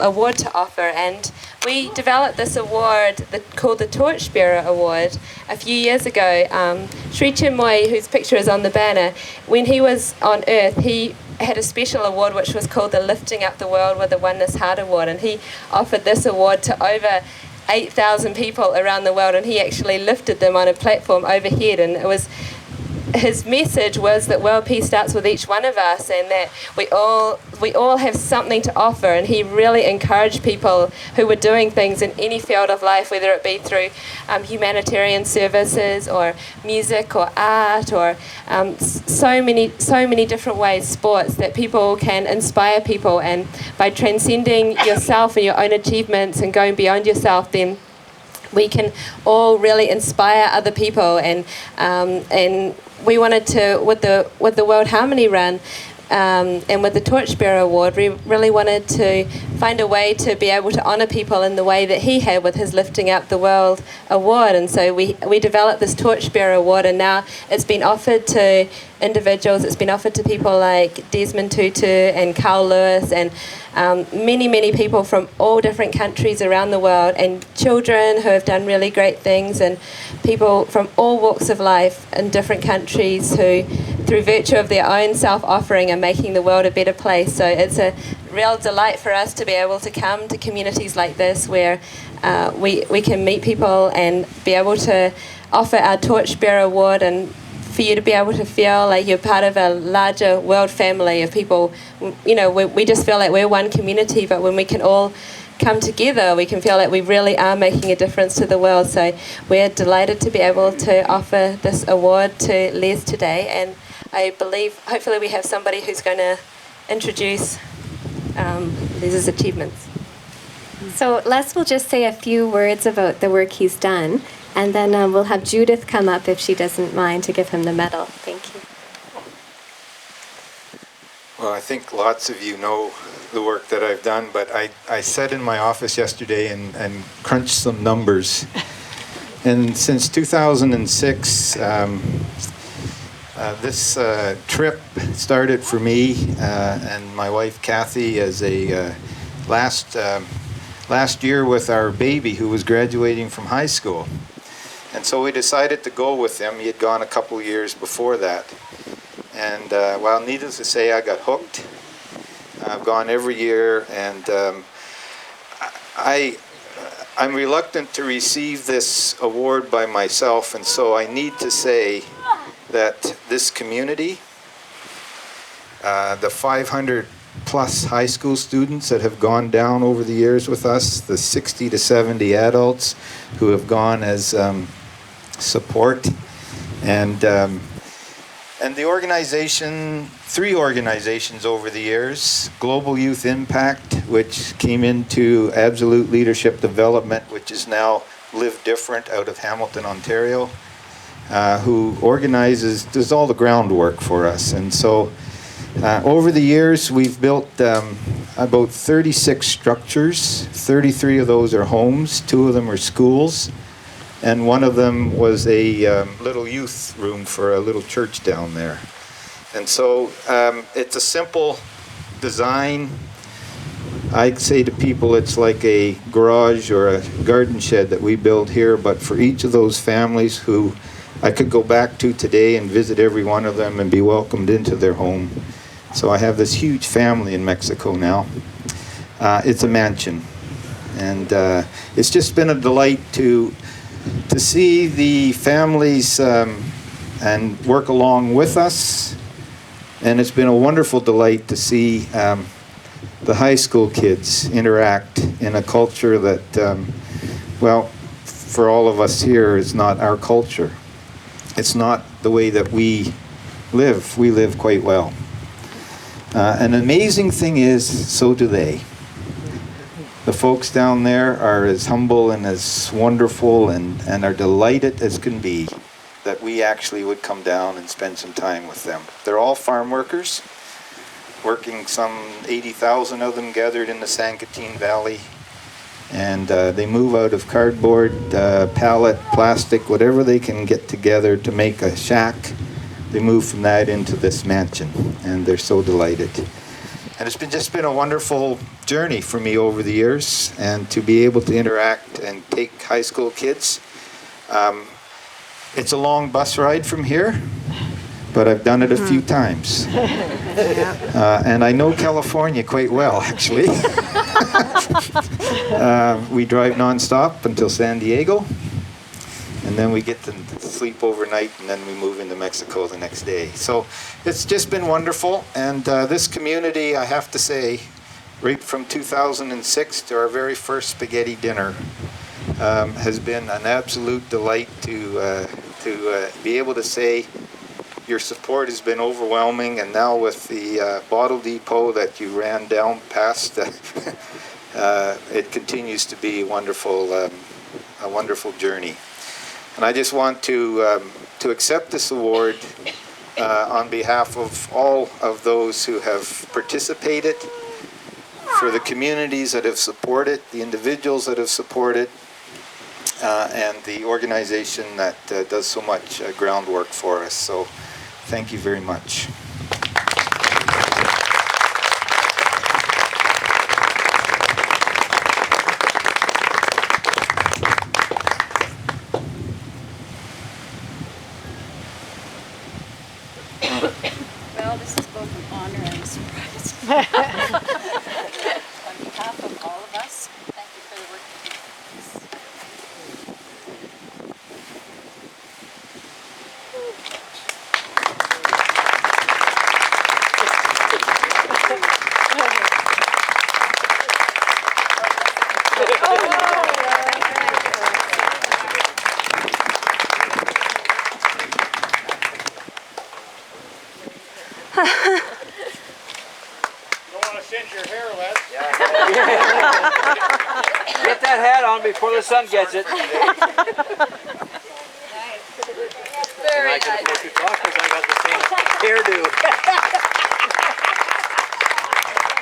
award to offer, and we developed this award called the Torchbearer Award a few years ago. Sri Chinmoy, whose picture is on the banner, when he was on Earth, he had a special award which was called the Lifting Up the World with a Oneness Heart Award, and he offered this award to over 8,000 people around the world, and he actually lifted them on a platform overhead, and his message was that world peace starts with each one of us, and that we all have something to offer. And he really encouraged people who were doing things in any field of life, whether it be through humanitarian services or music or art or so many different ways, sports, that people can inspire people. And by transcending yourself and your own achievements and going beyond yourself, then we can all really inspire other people. And we wanted to, with the World Harmony Run and with the Torchbearer Award, we really wanted to find a way to be able to honour people in the way that he had with his Lifting Up the World Award. And so we developed this Torchbearer Award, and now it's been offered to individuals. It's been offered to people like Desmond Tutu and Carl Lewis and many people from all different countries around the world, and children who have done really great things, and people from all walks of life in different countries who, through virtue of their own self-offering, are making the world a better place. So it's a real delight for us to be able to come to communities like this where we can meet people and be able to offer our Torchbearer Award, and for you to be able to feel like you're part of a larger world family of people. We just feel like we're one community, but when we can all come together, we can feel like we really are making a difference to the world. So we're delighted to be able to offer this award to Les today, and I believe hopefully we have somebody who's going to introduce Les's achievements. So Les will just say a few words about the work he's done, and then we'll have Judith come up, if she doesn't mind, to give him the medal. Thank you. Well, I think lots of you know the work that I've done, but I sat in my office yesterday and crunched some numbers. And since 2006, this trip started for me and my wife Kathy as a last year with our baby who was graduating from high school. And so we decided to go with him. He had gone a couple years before that. And well, needless to say, I got hooked. I've gone every year, and I'm reluctant to receive this award by myself, and so I need to say that this community, the 500 plus high school students that have gone down over the years with us, the 60 to 70 adults who have gone as support, and the organization, 3 organizations over the years: Global Youth Impact, which came into Absolute Leadership Development, which is now Live Different out of Hamilton, Ontario, who does all the groundwork for us. And so over the years, we've built about 36 structures. 33 of those are homes, 2 of them are schools, and one of them was a little youth room for a little church down there. And so it's a simple design. I say to people it's like a garage or a garden shed that we build here, but for each of those families who I could go back to today and visit every one of them and be welcomed into their home. So I have this huge family in Mexico now. It's a mansion. And it's just been a delight to see the families and work along with us. And it's been a wonderful delight to see the high school kids interact in a culture that, well, for all of us here, is not our culture. It's not the way that we live. We live quite well. An amazing thing is, so do they. The folks down there are as humble and as wonderful and are delighted as can be that we actually would come down and spend some time with them. They're all farm workers, working, some 80,000 of them gathered in the Sankatine Valley. And they move out of cardboard, pallet, plastic, whatever they can get together to make a shack. They move from that into this mansion, and they're so delighted. And it's just been a wonderful journey for me over the years, and to be able to interact and take high school kids. It's a long bus ride from here, but I've done it a few times. And I know California quite well, actually. We drive nonstop until San Diego, and then we get to sleep overnight, and then we move into Mexico the next day. So it's just been wonderful, and this community, I have to say, right from 2006 to our very first spaghetti dinner, has been an absolute delight to be able to say your support has been overwhelming, and now with the bottle depot that you ran down past, it continues to be a wonderful journey. And I just want to accept this award on behalf of all of those who have participated, for the communities that have supported, the individuals that have supported, and the organization that does so much groundwork for us. So thank you very much. Well, this is both an honor and a surprise. On behalf of all of us, thank you for the work you do. Get that hat on before the sun gets it. Very And I can afford to talk because I got the same hairdo.